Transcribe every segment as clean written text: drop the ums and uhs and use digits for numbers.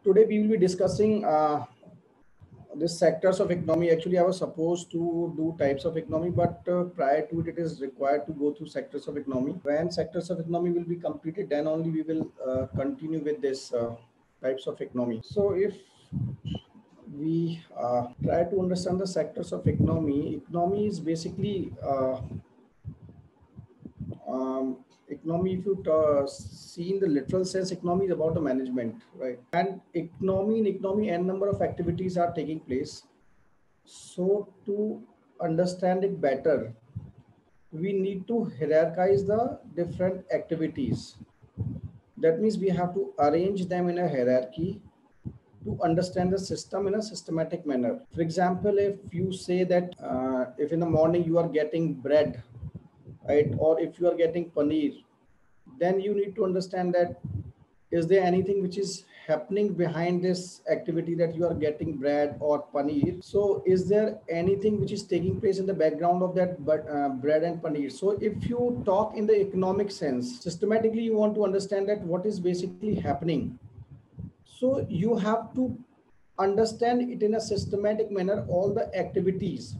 Today we will be discussing the sectors of economy. Actually, I was supposed to do types of economy, but prior to it, it is required to go through sectors of economy. When sectors of economy will be completed, then only we will continue with this types of economy. So if we try to understand the sectors of economy, economy is basically economy, if you see in the literal sense, economy is about the management, right? And in economy n number of activities are taking place. So to understand it better, we need to hierarchize the different activities. That means we have to arrange them in a hierarchy to understand the system in a systematic manner. For example, if you say that if in the morning you are getting bread, right, or if you are getting paneer, then you need to understand that is there anything which is happening behind this activity that you are getting bread or paneer. So is there anything which is taking place in the background of that bread and paneer? So if you talk in the economic sense, systematically you want to understand that what is basically happening. So you have to understand it in a systematic manner, all the activities.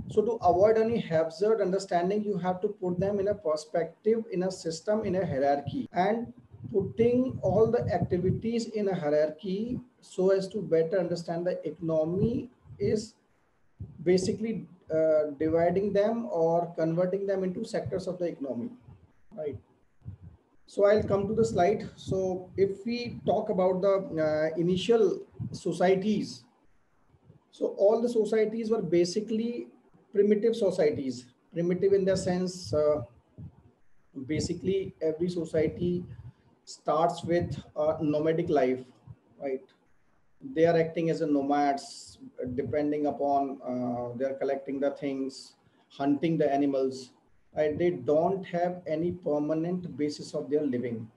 So to avoid any haphazard understanding, you have to put them in a perspective, in a system, in a hierarchy. And putting all the activities in a hierarchy so as to better understand the economy is basically dividing them or converting them into sectors of the economy, right? So I'll come to the slide. So if we talk about the initial societies, so all the societies were basically primitive societies. Primitive in the sense, basically every society starts with a nomadic life, right? They are acting as a nomads, depending upon they are collecting the things, hunting the animals, right? They don't have any permanent basis of their living.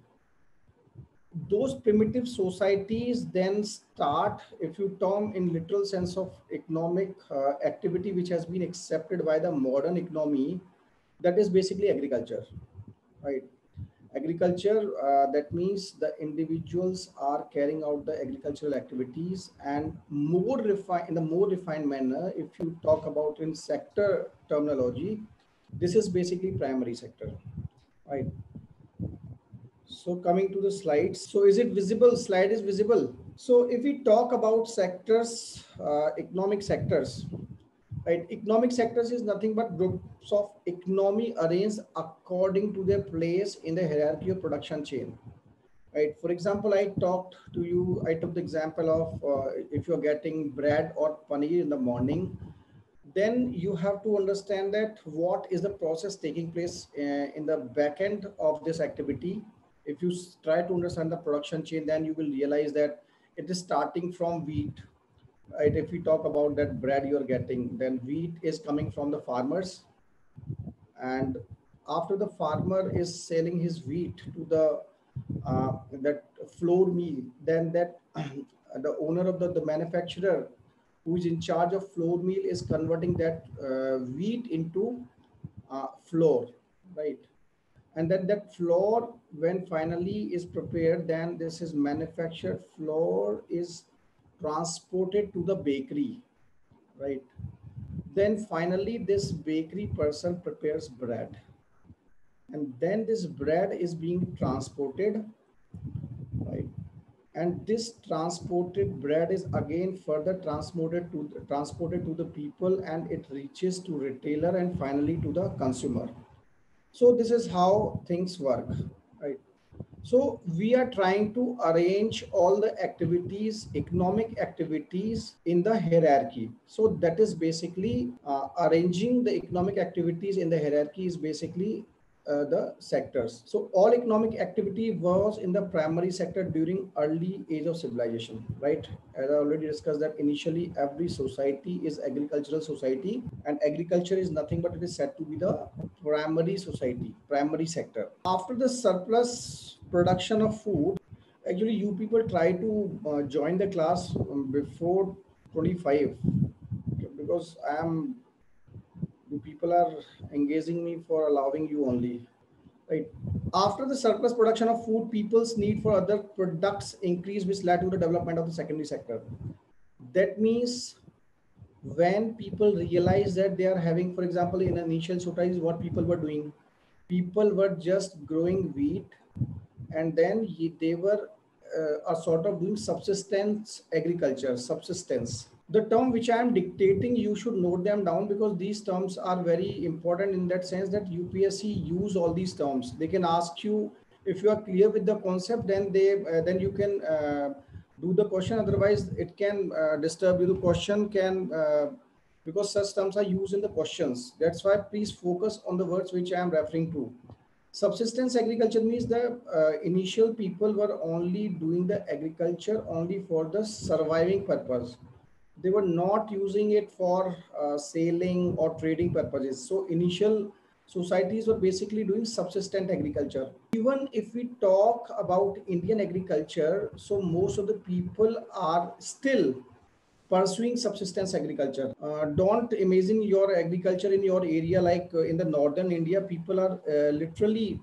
Those primitive societies then start, if you term in literal sense of economic activity which has been accepted by the modern economy, that is basically agriculture, right? Agriculture, that means the individuals are carrying out the agricultural activities, and more refined, in a more refined manner, if you talk about in sector terminology, this is basically primary sector, right? So coming to the slides. So is it visible? Slide is visible. So if we talk about sectors, economic sectors, right? Economic sectors is nothing but groups of economy arranged according to their place in the hierarchy of production chain, right? For example, I talked to you, I took the example of if you're getting bread or paneer in the morning, then you have to understand that what is the process taking place in the back end of this activity. If you try to understand the production chain, then you will realize that it is starting from wheat, right? If we talk about that bread you're getting, then wheat is coming from the farmers, and after the farmer is selling his wheat to the that flour mill, then that the owner of the manufacturer who is in charge of flour mill is converting that wheat into flour, right? And then that flour, when finally is prepared, then this is manufactured flour is transported to the bakery, right? Then finally this bakery person prepares bread, and then this bread is being transported, right? And this transported bread is again further transported to the people, and it reaches to retailer and finally to the consumer. So this is how things work, right? So we are trying to arrange all the activities, economic activities in the hierarchy. So that is basically arranging the economic activities in the hierarchy is basically the sectors. So all economic activity was in the primary sector during early age of civilization, right? As I already discussed that initially every society is agricultural society, and agriculture is nothing but it is said to be the primary society, primary sector. After the surplus production of food, actually you people try to join the class before 25, because I am, you people are engaging me for allowing you only, right? After the surplus production of food, people's need for other products increased, which led to the development of the secondary sector. That means when people realize that they are having, for example, in initial societies, what people were doing, people were just growing wheat, and then they were a sort of doing subsistence agriculture, subsistence. The term which I am dictating, you should note them down, because these terms are very important in that sense that UPSC use all these terms. They can ask you, if you are clear with the concept, then then you can do the question. Otherwise, it can disturb you. The question can because such terms are used in the questions. That's why please focus on the words which I am referring to. Subsistence agriculture means the initial people were only doing the agriculture only for the surviving purpose. They were not using it for selling or trading purposes. So initial societies were basically doing subsistent agriculture. Even if we talk about Indian agriculture, so most of the people are still pursuing subsistence agriculture. Don't imagine your agriculture in your area like in the northern India, people are literally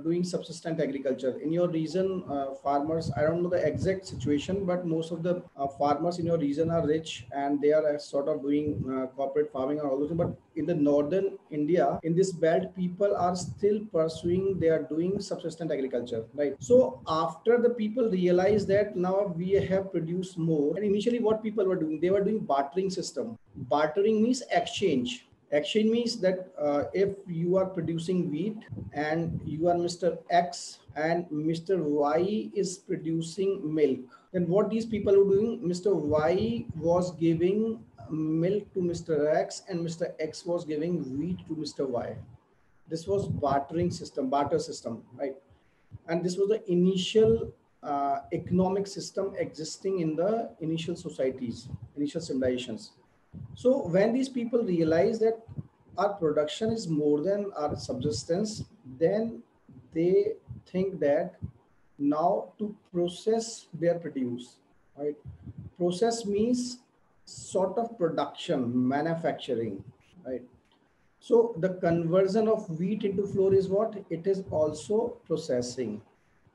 doing subsistent agriculture. In your region, farmers, I don't know the exact situation, but most of the farmers in your region are rich and they are sort of doing corporate farming and all those things. But in the northern India, in this belt, people are still pursuing, they are doing subsistent agriculture, right? So after the people realize that now we have produced more, and initially what people were doing, they were doing bartering system. Bartering means exchange. Exchange means that if you are producing wheat and you are Mr. X and Mr. Y is producing milk, then what these people were doing, Mr. Y was giving milk to Mr. X and Mr. X was giving wheat to Mr. Y. This was bartering system, barter system, right? And this was the initial economic system existing in the initial societies, initial civilizations. So when these people realize that our production is more than our subsistence, then they think that now to process their produce, right? Process means sort of production, manufacturing, right? So the conversion of wheat into flour is what? It is also processing.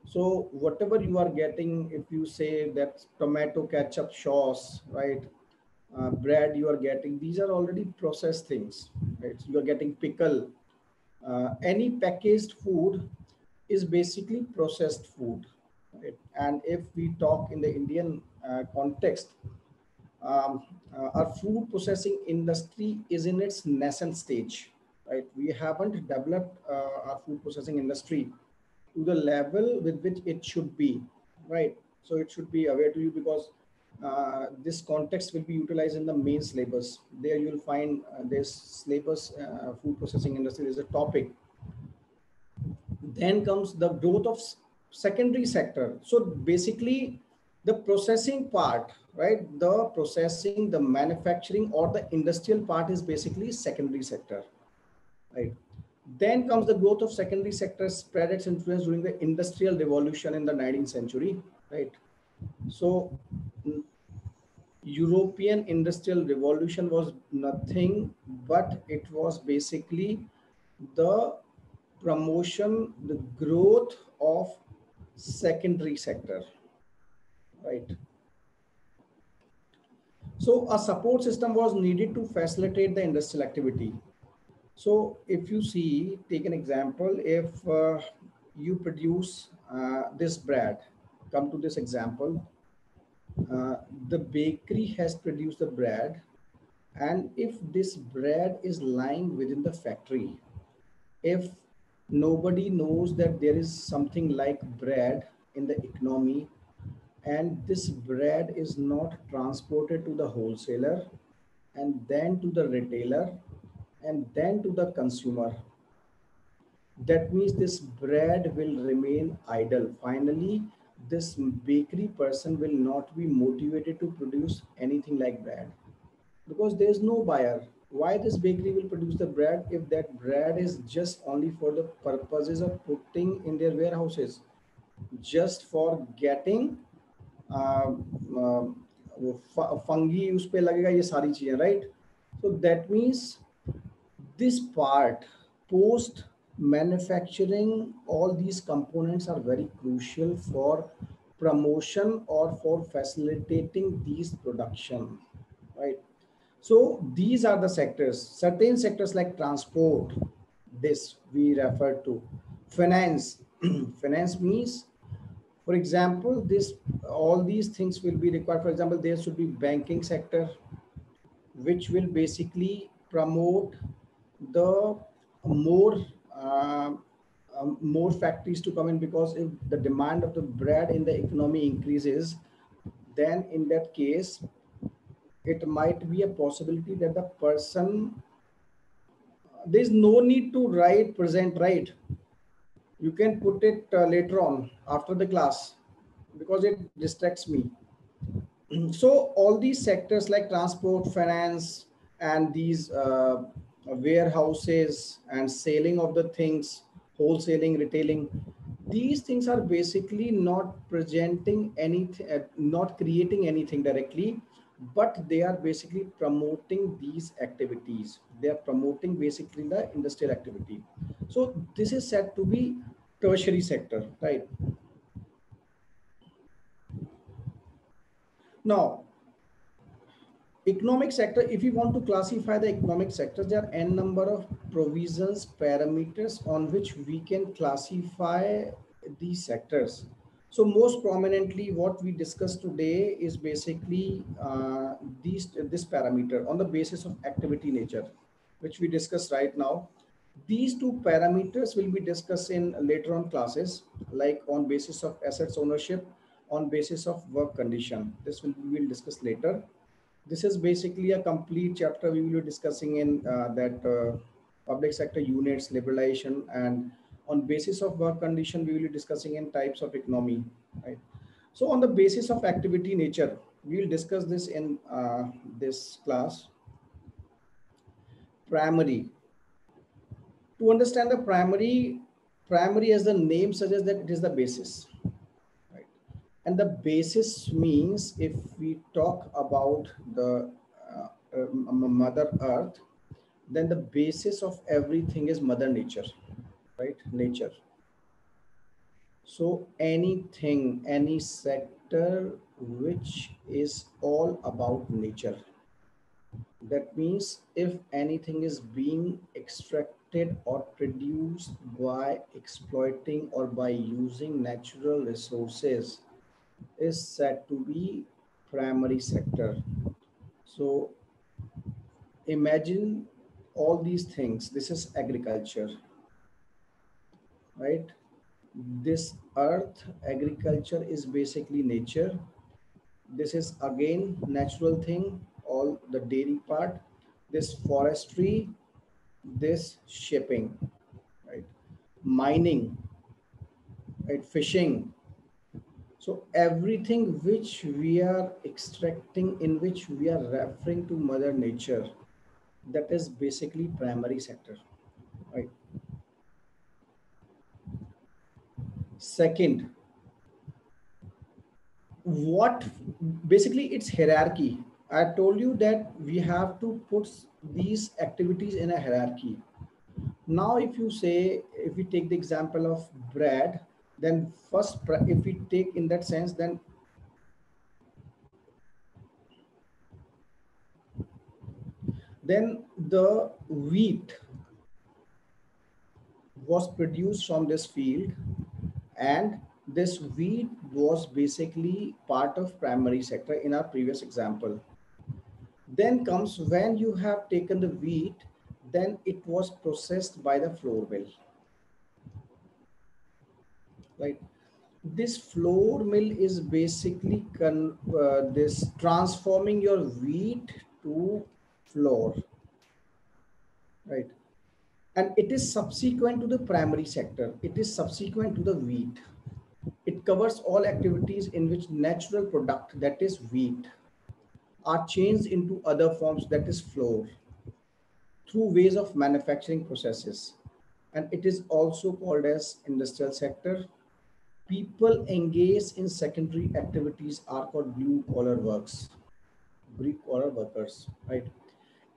So whatever you are getting, if you say that tomato ketchup sauce, right? Bread you are getting, these are already processed things, right? So you are getting pickle. Any packaged food is basically processed food, right? And if we talk in the Indian context, um, our food processing industry is in its nascent stage, right? We haven't developed our food processing industry to the level with which it should be, right? So it should be aware to you, because this context will be utilized in the main syllabus. There you will find this syllabus, food processing industry is a topic. Then comes the growth of secondary sector. So basically the processing part, right? The processing, the manufacturing or the industrial part is basically secondary sector, right? Then comes the growth of secondary sector, spread its influence during the industrial revolution in the 19th century, right? So European industrial revolution was nothing but it was basically the promotion, the growth of secondary sector, right? So a support system was needed to facilitate the industrial activity. So if you see, take an example, if you produce this bread, come to this example, the bakery has produced the bread, and if this bread is lying within the factory, if nobody knows that there is something like bread in the economy, and this bread is not transported to the wholesaler and then to the retailer and then to the consumer, that means this bread will remain idle. Finally, this bakery person will not be motivated to produce anything like bread, because there is no buyer. Why this bakery will produce the bread if that bread is just only for the purposes of putting in their warehouses, just for getting fungi उस पे लगेगा, ये सारी चीजें, right? So that means this part, post Manufacturing, all these components are very crucial for promotion or for facilitating these production, right? So these are the sectors. Certain sectors like transport, this we refer to. Finance, finance means, for example, this all these things will be required. For example, there should be banking sector, which will basically promote the more more factories to come in, because if the demand of the bread in the economy increases, then in that case it might be a possibility that the person, there's no need to write present, right? You can put it later on after the class, because it distracts me. So all these sectors like transport, finance, and these warehouses and selling of the things, wholesaling, retailing, these things are basically not presenting anything, not creating anything directly, but they are basically promoting these activities. They are promoting basically the industrial activity. So this is said to be tertiary sector, right? Now, economic sector, if you want to classify the economic sectors, there are n number of provisions, parameters on which we can classify these sectors. So most prominently what we discussed today is basically this parameter on the basis of activity nature, which we discussed right now. These two parameters will be discussed in later on classes, like on basis of assets ownership, on basis of work condition. This will we will discuss later. This is basically a complete chapter we will be discussing in that public sector units, liberalization, and on basis of work condition, we will be discussing in types of economy, right? So on the basis of activity nature, we will discuss this in this class. Primary. To understand the primary, primary as the name suggests that it is the basis, right? And the basis means if we talk about the mother earth, then the basis of everything is mother nature, right? Nature. So anything, any sector which is all about nature, that means if anything is being extracted or produced by exploiting or by using natural resources, is said to be primary sector. So imagine all these things. This is agriculture, right? This earth, agriculture is basically nature. This is again natural thing, all the dairy part, this forestry, this shipping, right? Mining, right? Fishing. So everything which we are extracting, in which we are referring to mother nature, that is basically primary sector, right? Second, what basically it's hierarchy. I told you that we have to put these activities in a hierarchy. Now if you say, if we take the example of bread, then first if we take in that sense, then the wheat was produced from this field, and this wheat was basically part of primary sector in our previous example. Then comes when you have taken the wheat, then it was processed by the flour mill, right? This flour mill is basically this transforming your wheat to flour, right? And it is subsequent to the primary sector. It is subsequent to the wheat. It covers all activities in which natural product, that is wheat, are changed into other forms, that is flour, through ways of manufacturing processes. And it is also called as industrial sector. People engaged in secondary activities are called blue collar works, blue collar workers, right?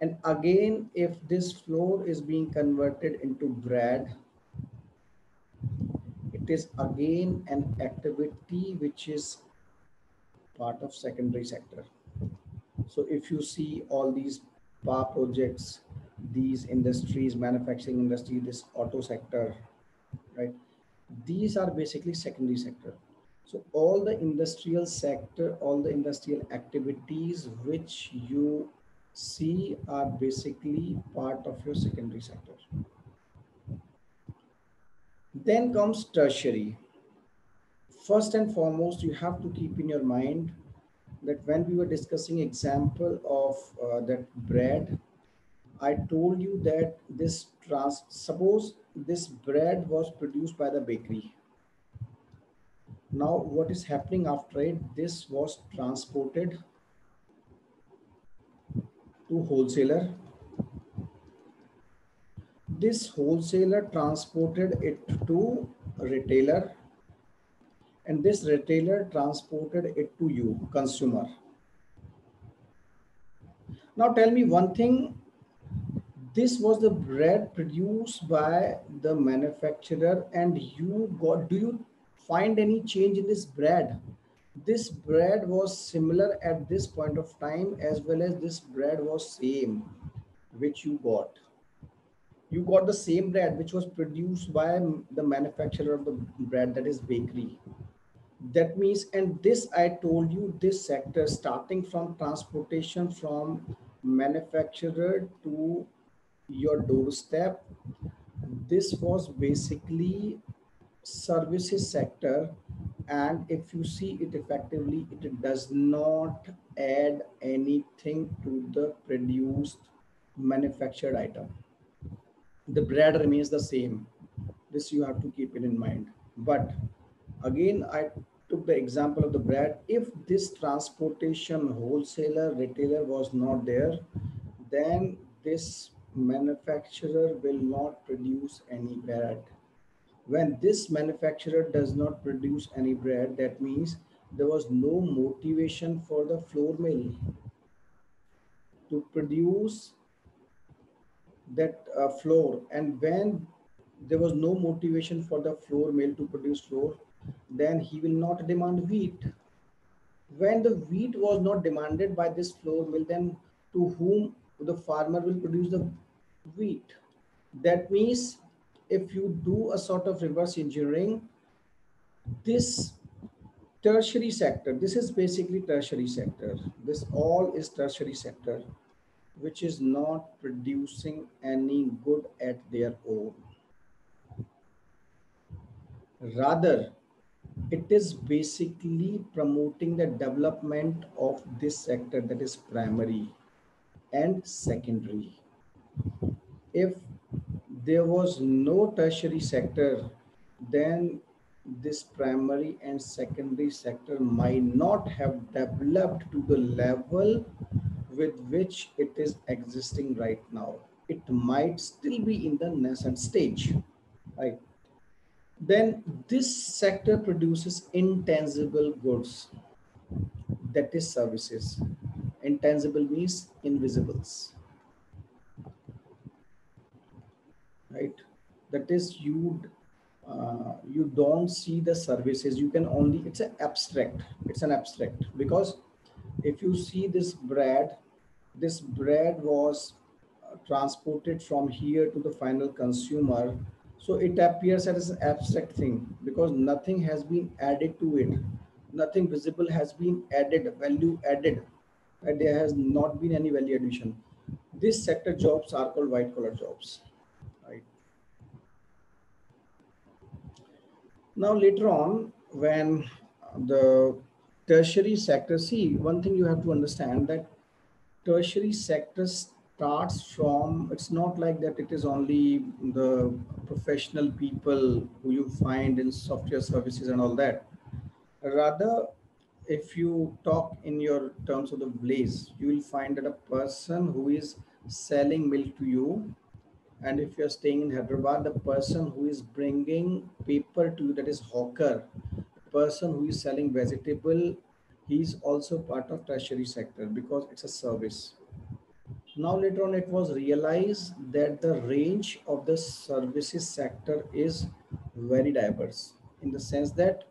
And again, if this flour is being converted into bread, it is again an activity which is part of secondary sector. So if you see all these power projects, these industries, manufacturing industry, this auto sector, right? These are basically secondary sector. So all the industrial sector, all the industrial activities which you see are basically part of your secondary sector. Then comes tertiary. First and foremost, you have to keep in your mind that when we were discussing example of that bread, I told you that suppose this bread was produced by the bakery. Now, what is happening after it? This was transported to wholesaler. This wholesaler transported it to retailer, and this retailer transported it to you, consumer. Now, tell me one thing. This was the bread produced by the manufacturer, and you got. Do you find any change in this bread? This bread was similar at this point of time, as well as this bread was same which you got. You got the same bread which was produced by the manufacturer of the bread, that is bakery. That means, and this I told you, this sector starting from transportation from manufacturer to your doorstep, this was basically services sector. And if you see it effectively, it does not add anything to the produced manufactured item. The bread remains the same. This you have to keep it in mind. But again, I took the example of the bread. If this transportation wholesaler retailer was not there, then this manufacturer will not produce any bread. When this manufacturer does not produce any bread, that means there was no motivation for the flour mill to produce that flour. And when there was no motivation for the flour mill to produce flour, then he will not demand wheat. When the wheat was not demanded by this flour mill, then to whom the farmer will produce the wheat? That means if you do a sort of reverse engineering, this tertiary sector, this is basically tertiary sector. This all is tertiary sector, which is not producing any good at their own. Rather, it is basically promoting the development of this sector, that is primary and secondary. If there was no tertiary sector, then this primary and secondary sector might not have developed to the level with which it is existing right now. It might still be in the nascent stage, right? Then this sector produces intangible goods, that is services. Intangible means invisibles, right? That is you don't see the services. You can only, it's an abstract. It's an abstract because if you see this bread was transported from here to the final consumer. So it appears as an abstract thing because nothing has been added to it. Nothing visible has been added, value added, and there has not been any value addition. This sector jobs are called white collar jobs, right? Now later on, when the tertiary sector, see, one thing you have to understand that tertiary sector starts from, it's not like that it is only the professional people who you find in software services and all that. Rather, if you talk in your terms of the blaze, you will find that a person who is selling milk to you, and if you're staying in Hyderabad, the person who is bringing paper to you, that is hawker, the person who is selling vegetable, he's also part of tertiary sector because it's a service. Now later on it was realized that the range of the services sector is very diverse. in the sense that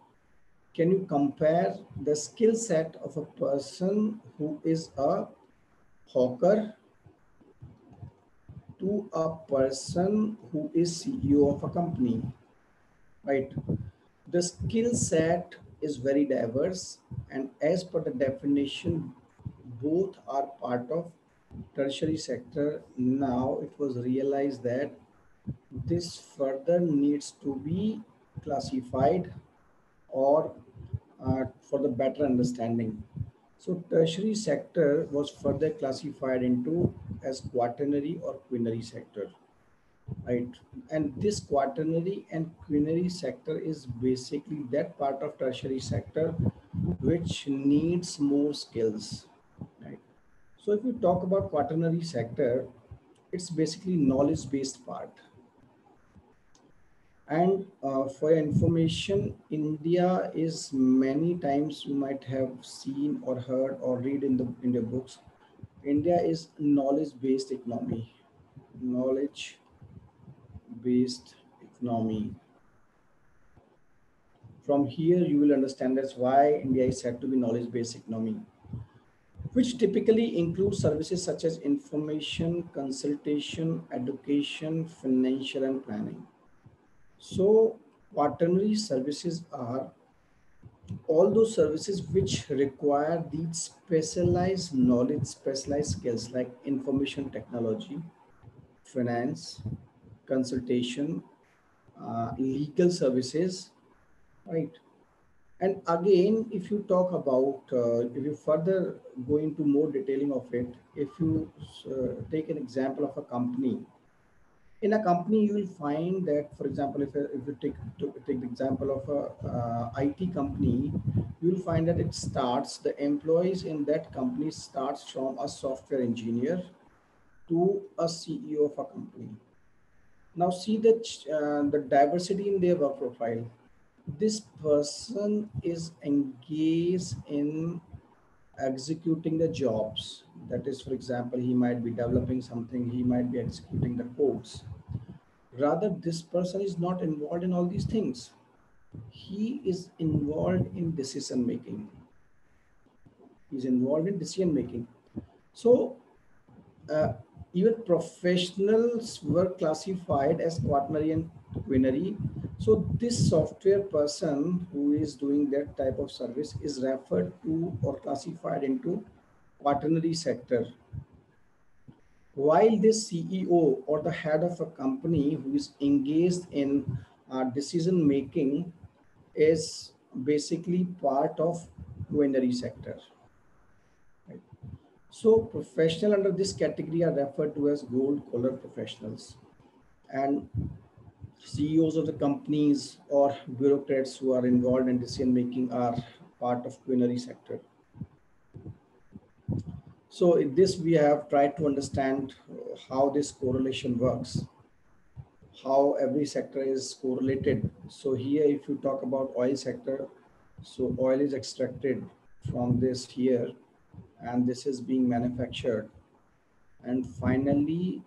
can you compare the skill set of a person who is a hawker to a person who is CEO of a company, right? The skill set is very diverse, and as per the definition, both are part of tertiary sector. Now it was realized that this further needs to be classified or for the better understanding. So tertiary sector was further classified into as quaternary or quinary sector, right? And this quaternary and quinary sector is basically that part of tertiary sector which needs more skills, right? So if you talk about quaternary sector, it's basically knowledge based part. And for your information, India is many times you might have seen or heard or read in the books. India is knowledge-based economy. Knowledge-based economy. From here, you will understand that's why India is said to be knowledge-based economy, which typically includes services such as information, consultation, education, financial, and planning. So, quaternary services are all those services which require these specialized knowledge, specialized skills like information technology, finance, consultation, legal services, right? And again, if you talk about, if you further go into more detailing of it, if you take an example of a company, in a company you will find that, for example, if you take the example of a IT company, you will find that it starts, the employees in that company starts from a software engineer to a CEO of a company. Now see the diversity in their work profile. This person is engaged in executing the jobs. That is, for example, he might be developing something, he might be executing the codes. Rather, this person is not involved in all these things. He is involved in decision making. He's involved in decision making. So, uh, even professionals were classified as quaternary and quinary. So, this software person who is doing that type of service is referred to or classified into quaternary sector. While this CEO or the head of a company who is engaged in decision making is basically part of quinary sector. Right? So professional under this category are referred to as gold collar professionals, and CEOs of the companies or bureaucrats who are involved in decision making are part of quinary sector. So in this we have tried to understand how this correlation works, how every sector is correlated. So here, if you talk about oil sector, so oil is extracted from this here, and this is being manufactured. And finally,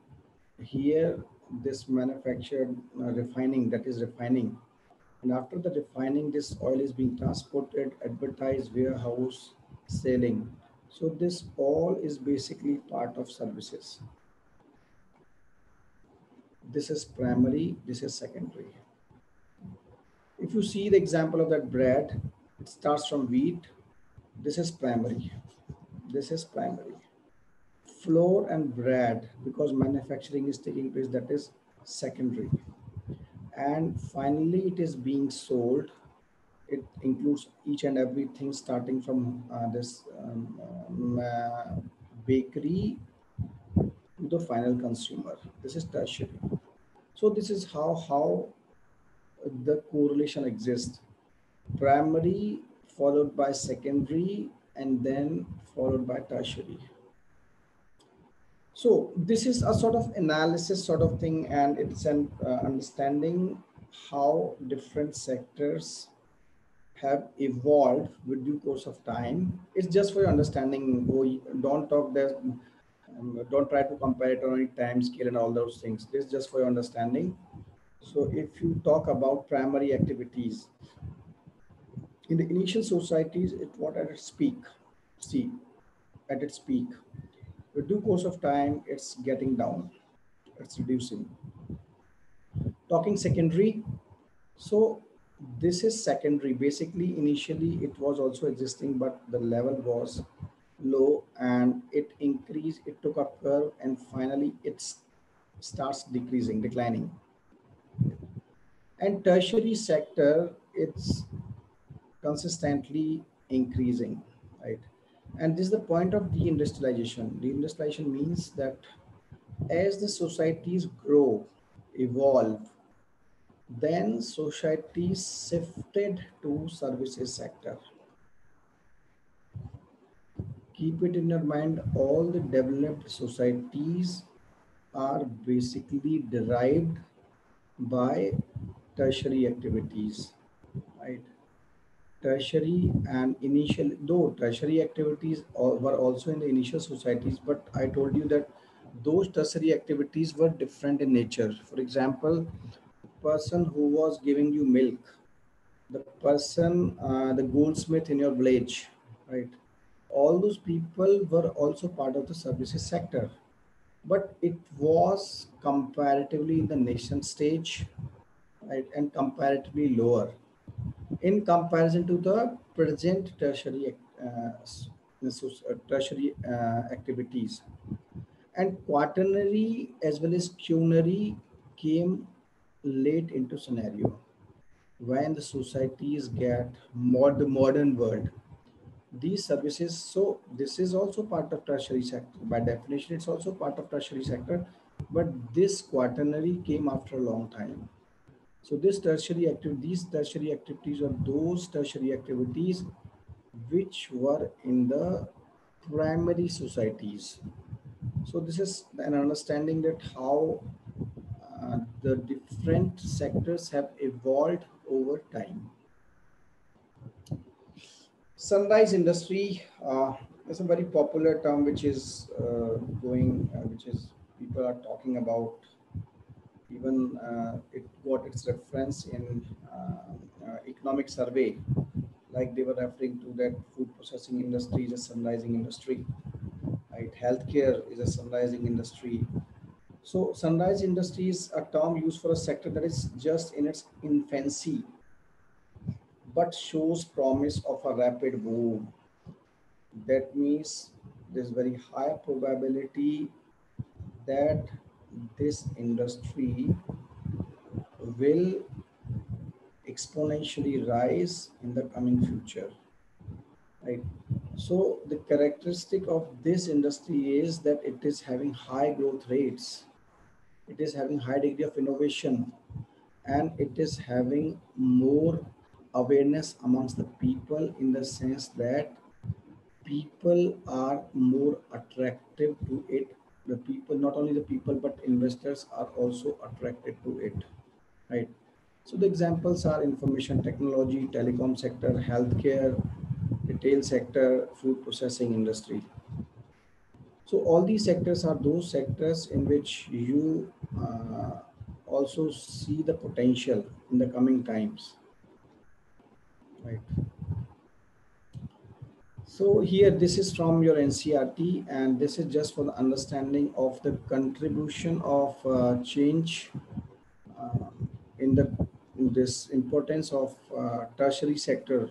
here, this manufactured refining, that is refining. And after the refining, this oil is being transported, advertised, warehouse, selling. So this all is basically part of services. This is primary, this is secondary. If you see the example of that bread, it starts from wheat. This is primary. This is primary. Flour and bread, because manufacturing is taking place, that is secondary. And finally, it is being sold. It includes each and everything starting from this bakery to the final consumer. This is tertiary. So this is how the correlation exists. Primary followed by secondary and then followed by tertiary. So this is a sort of analysis sort of thing, and it's an understanding how different sectors have evolved with due course of time. It's just for your understanding. Don't talk there, don't try to compare it on any time scale and all those things. This is just for your understanding. So if you talk about primary activities, in the initial societies, it what at its peak, see, at its peak. With due course of time, it's getting down, it's reducing. Talking secondary, so this is secondary. Basically, initially it was also existing, but the level was low and it increased, it took a curve and finally it starts decreasing, declining. And tertiary sector, it's consistently increasing, right? And this is the point of deindustrialization. Deindustrialization means that as the societies grow, evolve, then societies shifted to services sector. Keep it in your mind, all the developed societies are basically derived by tertiary activities, right? Tertiary and initial, though tertiary activities were also in the initial societies, but I told you that those tertiary activities were different in nature. For example, person who was giving you milk, the person, the goldsmith in your village, right? All those people were also part of the services sector, but it was comparatively in the nascent stage, right, and comparatively lower in comparison to the present tertiary activities. And quaternary as well as quinary came late into scenario when the societies get more the modern world. These services, so this is also part of tertiary sector. By definition, it's also part of tertiary sector, but this quaternary came after a long time. So these tertiary activities are those tertiary activities which were in the primary societies. So this is an understanding that how the different sectors have evolved over time. Sunrise industry is a very popular term which is which is people are talking about. Even it got its reference in economic survey, like they were referring to that food processing industry is a sunrising industry, right? Healthcare is a sunrising industry. So sunrise industry is a term used for a sector that is just in its infancy, but shows promise of a rapid boom. That means there's very high probability that this industry will exponentially rise in the coming future, right? So the characteristic of this industry is that it is having high growth rates, it is having high degree of innovation, and it is having more awareness amongst the people in the sense that people are more attractive to it. The people, not only the people, but investors are also attracted to it, right? So the examples are information technology, telecom sector, healthcare, retail sector, food processing industry. So all these sectors are those sectors in which you also see the potential in the coming times, right? So here, this is from your NCRT, and this is just for the understanding of the contribution of change uh, in this importance of tertiary sector.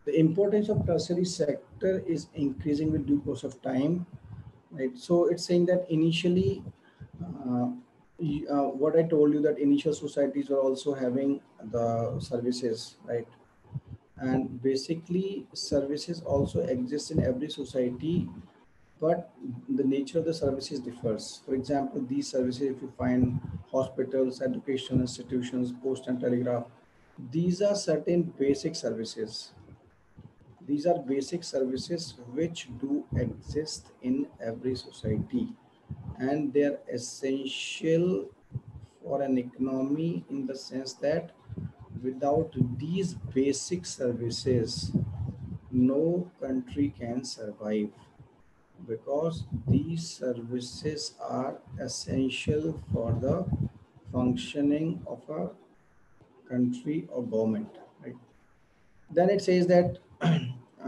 The importance of tertiary sector is increasing with due course of time, right? So it's saying that initially, uh, what I told you, that initial societies were also having the services, right? And basically services also exist in every society, but the nature of the services differs. For example, these services, if you find hospitals, educational institutions, post and telegraph, these are certain basic services. These are basic services which do exist in every society, and they are essential for an economy in the sense that without these basic services, no country can survive, because these services are essential for the functioning of a country or government, right? Then it says that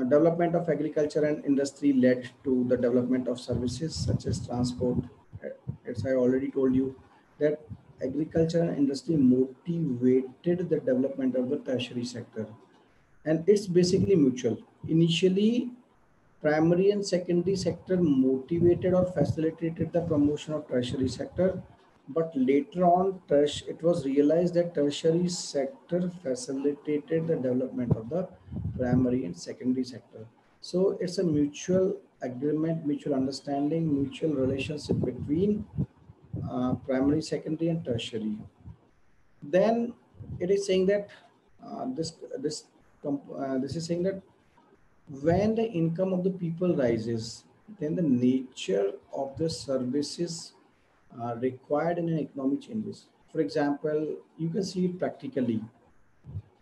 development of agriculture and industry led to the development of services such as transport. As I already told you, that agriculture and industry motivated the development of the tertiary sector, and it's basically mutual. Initially, primary and secondary sector motivated or facilitated the promotion of tertiary sector, but later on it was realized that tertiary sector facilitated the development of the primary and secondary sector. So it's a mutual agreement, mutual understanding, mutual relationship between primary, secondary, and tertiary. Then it is saying that this is saying that when the income of the people rises, then the nature of the services required in an economy changes. For example, you can see it practically.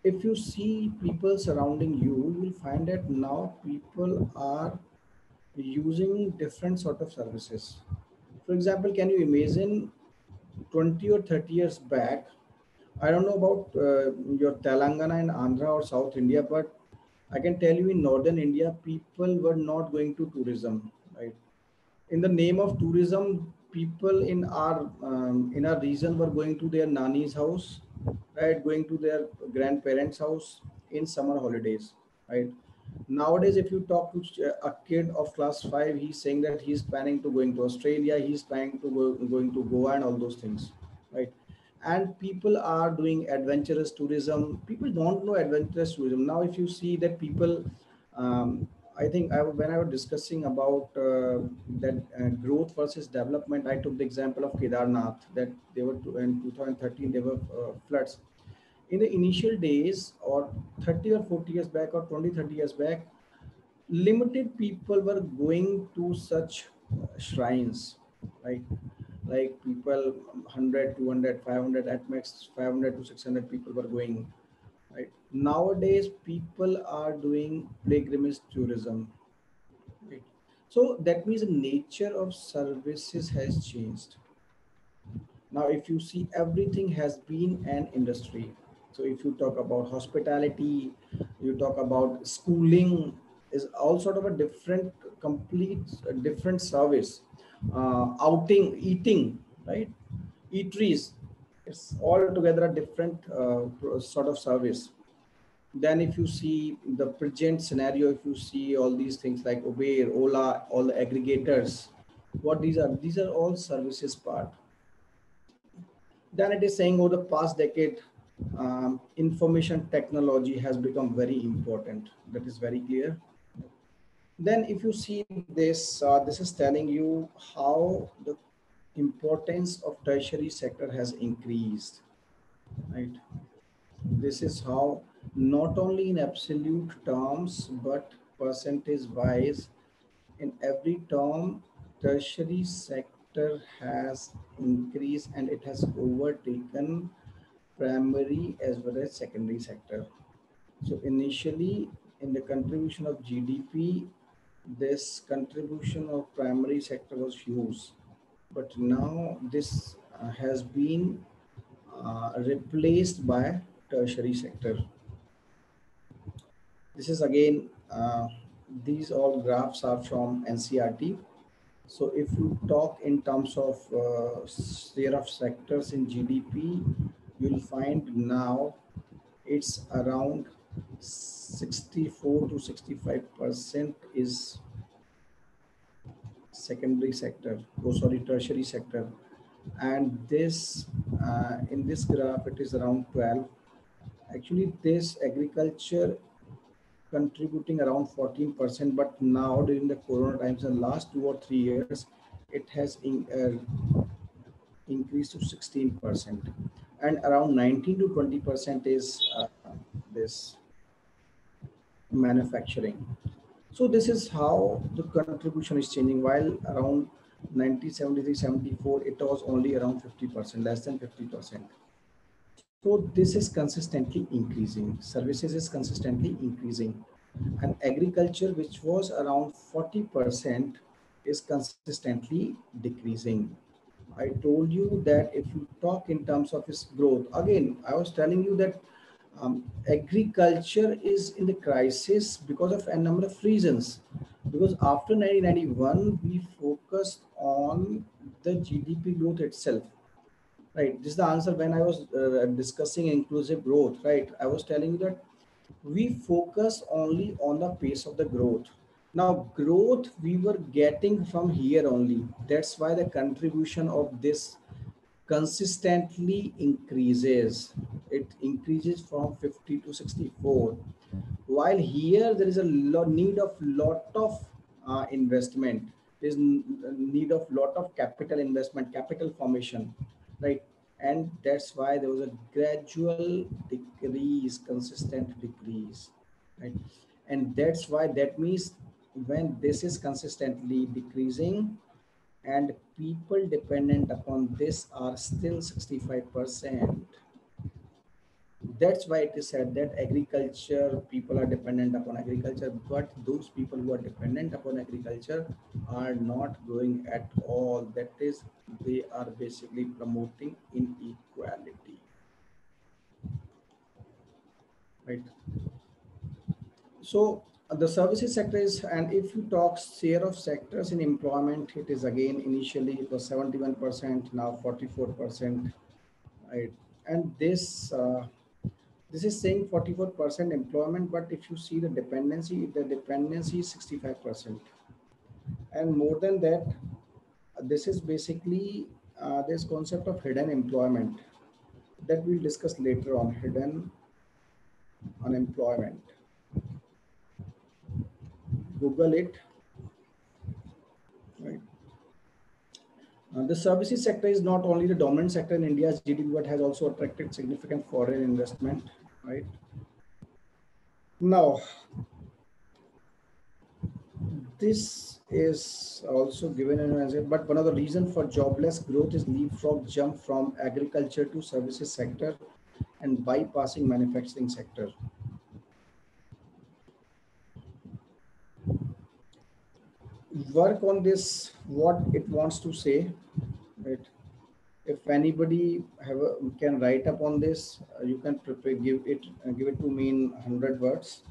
If you see people surrounding you, you will find that now people are using different sort of services. For example, can you imagine 20 or 30 years back? I don't know about your Telangana and Andhra or South India, but I can tell you in Northern India, people were not going to tourism, right? In the name of tourism, people in our region were going to their nani's house, right? Going to their grandparents' house in summer holidays, right? Nowadays, if you talk to a kid of class 5, he's saying that he's planning to going to Australia, he's planning to going to Goa and all those things, right? And people are doing adventurous tourism. People don't know adventurous tourism. Now, if you see that people, I think when I was discussing about that growth versus development, I took the example of Kedarnath, that they were in 2013, there were floods in the initial days, or 30 or 40 years back, or 20, 30 years back, limited people were going to such shrines, right? Like people 100, 200, 500, at max 500 to 600 people were going, right? Nowadays people are doing pilgrimage tourism, right? So that means the nature of services has changed. Now, if you see, everything has been an industry. So if you talk about hospitality, you talk about schooling, is all sort of a different, complete different service. Outing, eating, right? Eateries, it's all together a different sort of service. Then if you see the present scenario, if you see all these things like Uber, Ola, all the aggregators, what these are all services part. Then it is saying over the past decade, information technology has become very important. That is very clear. Then if you see this, this is telling you how the importance of tertiary sector has increased, right? This is how, not only in absolute terms, but percentage wise, in every term, tertiary sector has increased and it has overtaken primary as well as secondary sector. So initially, in the contribution of GDP, this contribution of primary sector was huge, but now this has been replaced by tertiary sector. This is again, these all graphs are from NCERT. So if you talk in terms of share of sectors in GDP, you'll find now it's around 64 to 65% is secondary sector, oh sorry, tertiary sector. And this, in this graph, it is around 12. Actually, this agriculture contributing around 14%, but now during the corona times and last 2 or 3 years, it has increased to 16%, and around 19 to 20% is this manufacturing. So this is how the contribution is changing. While around 1973, 74, it was only around 50%, less than 50%. So this is consistently increasing. Services is consistently increasing. And agriculture, which was around 40%, is consistently decreasing. I told you that if you talk in terms of its growth, again, I was telling you that agriculture is in the crisis because of a number of reasons. Because after 1991, we focused on the GDP growth itself, right? This is the answer when I was discussing inclusive growth, right? I was telling you that we focus only on the pace of the growth. Now, growth we were getting from here only. That's why the contribution of this consistently increases. It increases from 50 to 64. While here there is a need of lot of investment. There's need of lot of capital investment, capital formation, right? And that's why there was a gradual decrease, consistent decrease, right? And that's why that means when this is consistently decreasing and people dependent upon this are still 65%. That's why it is said that agriculture, people are dependent upon agriculture, but those people who are dependent upon agriculture are not growing at all. That is, they are basically promoting inequality, right? So the services sector is, and if you talk share of sectors in employment, it is again initially it was 71%, now 44%, right? And this is saying 44% employment, but if you see the dependency is 65%. And more than that, this is basically this concept of hidden employment that we'll discuss later on, hidden unemployment. Google it, right? The services sector is not only the dominant sector in India's GDP, but has also attracted significant foreign investment, right? Now, this is also given an answer, but one of the reasons for jobless growth is leapfrog jump from agriculture to services sector and bypassing manufacturing sector. Work on this, what it wants to say, right? If anybody can write up on this, you can prepare, give it to me in 100 words.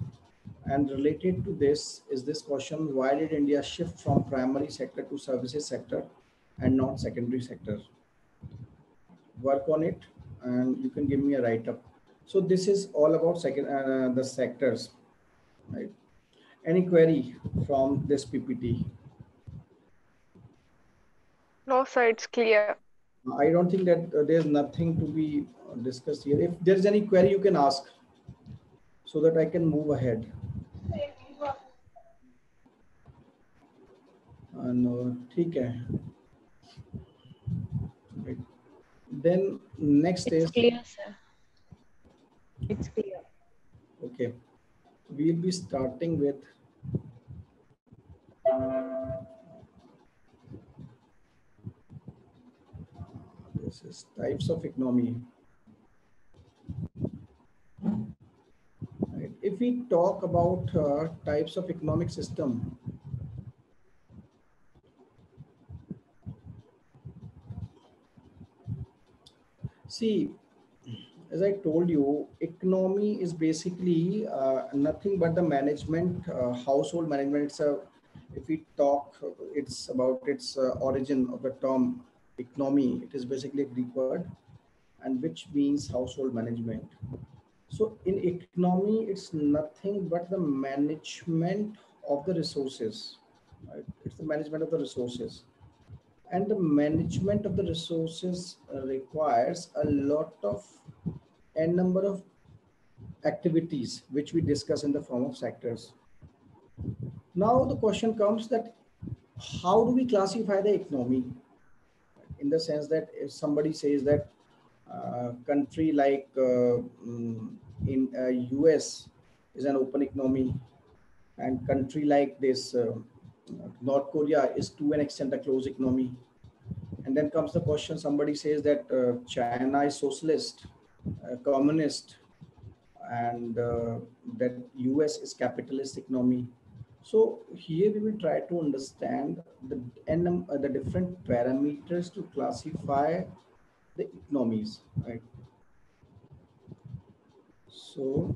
And related to this is this question: why did India shift from primary sector to services sector and not secondary sector? Work on it, and you can give me a write up. So this is all about the sectors, right? Any query from this PPT? No, sir, it's clear. I don't think that there's nothing to be discussed here. If there's any query, you can ask so that I can move ahead. No, ठीक है. Right. Then next It's is, clear, sir. It's clear. okay, we'll be starting with this is types of economy. Right. If we talk about types of economic system, see, as I told you, economy is basically nothing but the management, household management. If we talk, it's about its origin of the term economy. It is basically a Greek word, and which means household management. So in economy, it's nothing but the management of the resources. Right? It's the management of the resources. And the management of the resources requires a lot of a number of activities which we discuss in the form of sectors. Now the question comes that how do we classify the economy? In the sense that if somebody says that country like in US is an open economy, and country like this North Korea is to an extent a closed economy. And then comes the question, somebody says that China is socialist, communist, and that US is capitalist economy. So here we will try to understand the different parameters to classify the economies, right? So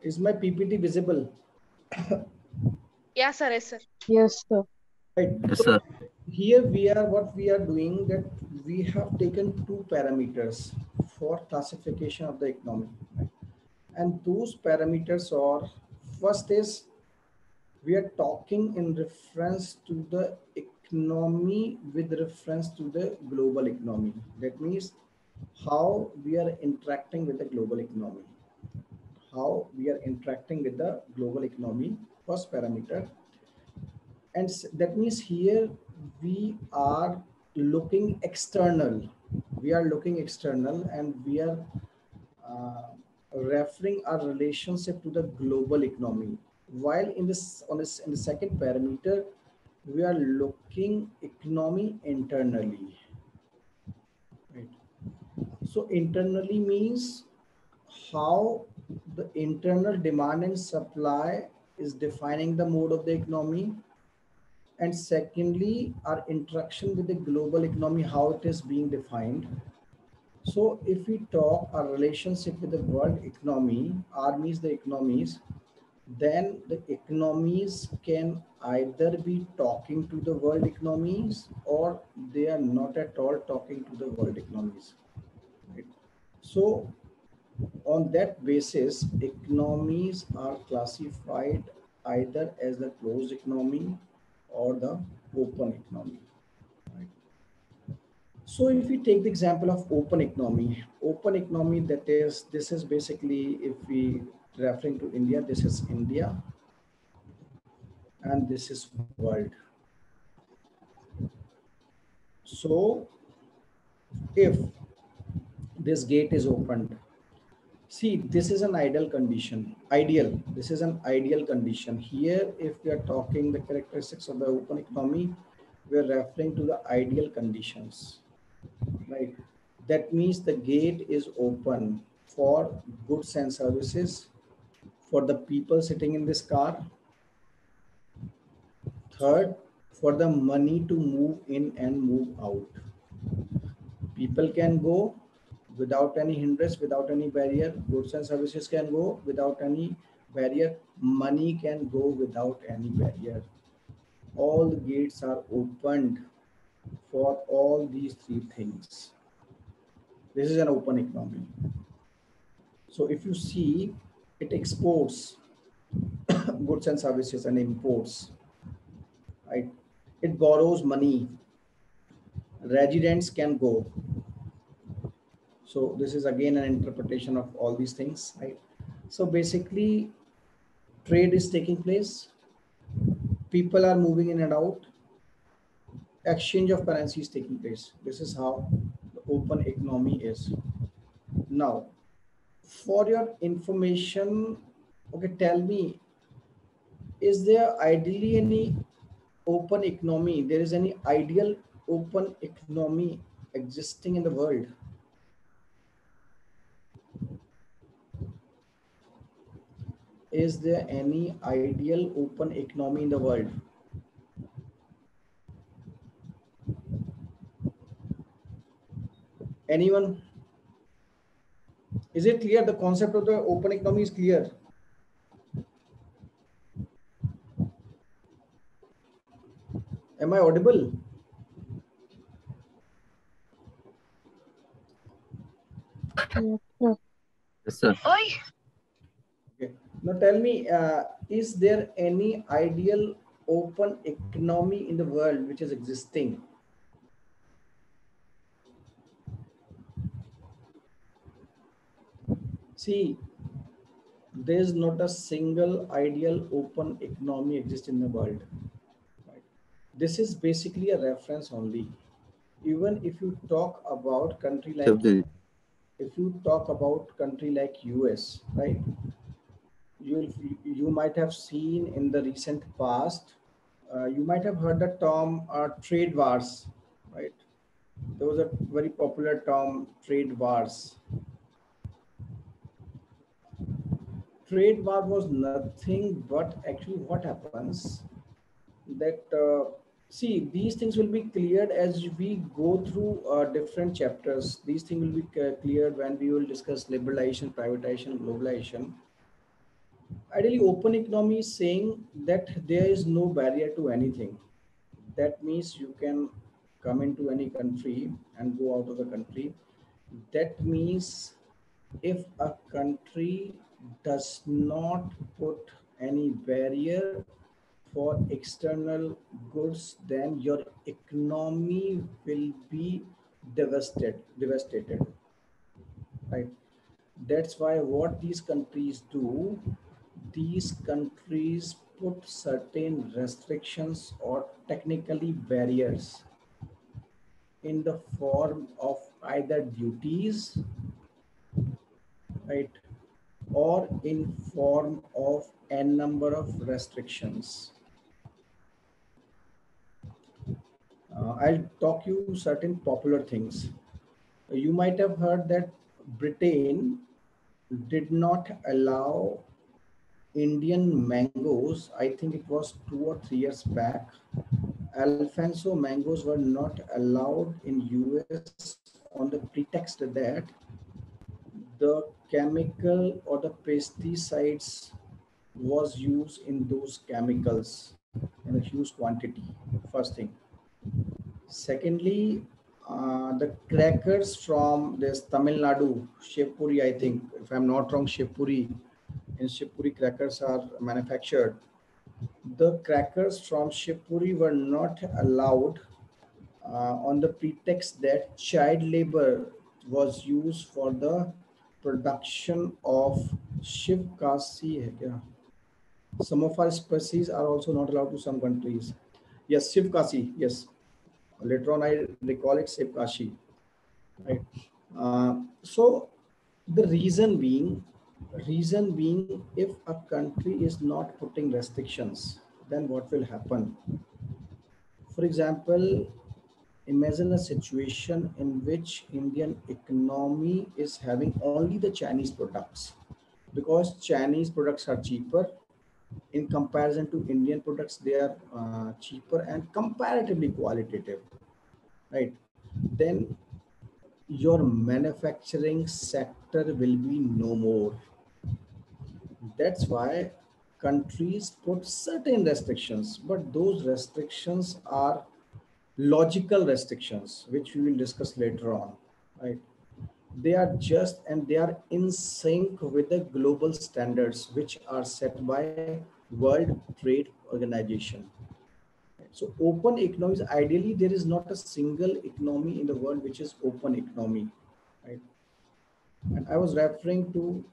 is my PPT visible? Yeah, sir. Yes, sir. Yes, sir. Right. Yes, So sir. here what we are doing that we have taken two parameters for classification of the economy. Right? And those parameters are, first is we are talking in reference to the economy with reference to the global economy. That means how we are interacting with the global economy. How we are interacting with the global economy, first parameter. And that means here we are looking external. We are looking external and we are uh, referring our relationship to the global economy. While in in the second parameter, we are looking economy internally. Right. So internally means how the internal demand and supply is defining the mode of the economy, and secondly our interaction with the global economy, how it is being defined. So if we talk our relationship with the world economy, R means the economies, then the economies can either be talking to the world economies or they are not at all talking to the world economies. Right? So on that basis, economies are classified either as the closed economy or the open economy. Right? So if we take the example of open economy, that is, this is basically, if we referring to India, this is India and this is world. So if this gate is opened, see, this is an ideal condition. Ideal. This is an ideal condition. Here, if we are talking the characteristics of the open economy, we are referring to the ideal conditions, right? That means the gate is open for goods and services, for the people sitting in this car. Third, for the money to move in and move out. People can go without any hindrance, without any barrier. Goods and services can go without any barrier. Money can go without any barrier. All the gates are opened for all these three things. This is an open economy. So if you see, it exports goods and services and imports, right? It borrows money. Residents can go. So this is again an interpretation of all these things, right? So basically, trade is taking place, people are moving in and out, exchange of currency is taking place. This is how the open economy is. Now, for your information, okay, tell me, is there ideally any open economy? There is any ideal open economy existing in the world? Is there any ideal open economy in the world? Anyone? Is it clear? The concept of the open economy is clear. Am I audible? Yes, sir. Yes, sir. Okay. Now tell me, is there any ideal open economy in the world which is existing? See, there is not a single ideal open economy exist in the world. Right? This is basically a reference only. Even if you talk about country like, if you talk about country like US, right? You might have seen in the recent past, you might have heard the term trade wars, right? There was a very popular term, trade wars. Trade war was nothing but actually what happens that see, these things will be cleared as we go through different chapters. These things will be cleared when we will discuss liberalization, privatization, globalization. Ideally, open economy is saying that there is no barrier to anything. That means you can come into any country and go out of the country. That means if a country does not put any barrier for external goods, then your economy will be devastated, right? That's why what these countries do, these countries put certain restrictions or technically barriers in the form of either duties, right, or in form of n number of restrictions. I'll talk you certain popular things. You might have heard that Britain did not allow Indian mangoes. I think it was 2 or 3 years back. Alfonso mangoes were not allowed in US on the pretext that the chemical or the pesticides was used in those chemicals in a huge quantity. First thing. Secondly, the crackers from this Tamil Nadu, Shivpuri, I think, if I'm not wrong, Shivpuri, in Shivpuri crackers are manufactured. The crackers from Shivpuri were not allowed on the pretext that child labor was used for the production of Shivkasi. hai kya? Some of our species are also not allowed to some countries. Yes, Shivkasi, yes. Later on, I recall it Shivkashi, right? So the reason being, if a country is not putting restrictions, then what will happen? For example, imagine a situation in which Indian economy is having only the Chinese products, because Chinese products are cheaper in comparison to Indian products. They are cheaper and comparatively qualitative, right? Then your manufacturing sector will be no more. That's why countries put certain restrictions, but those restrictions are logical restrictions, which we will discuss later on, right? They are just and they are in sync with the global standards which are set by World Trade Organization. So open economies, ideally there is not a single economy in the world which is open economy, right? And I was referring to,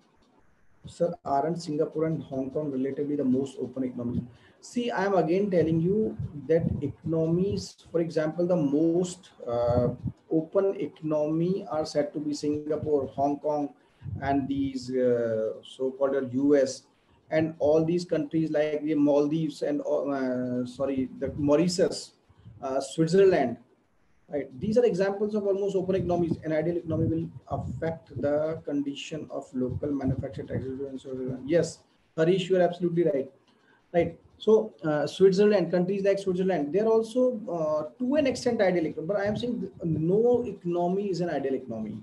sir, aren't Singapore and Hong Kong relatively the most open economies? See, I am again telling you that economies, for example, the most open economy are said to be Singapore, Hong Kong, and these so-called US, and all these countries like the Maldives and sorry, the Mauritius, Switzerland. Right. These are examples of almost open economies. An ideal economy will affect the condition of local manufacturing taxes and so on. Yes, Harish, you are absolutely right. Right. So Switzerland, countries like Switzerland, they're also to an extent ideal economy. But I am saying no economy is an ideal economy.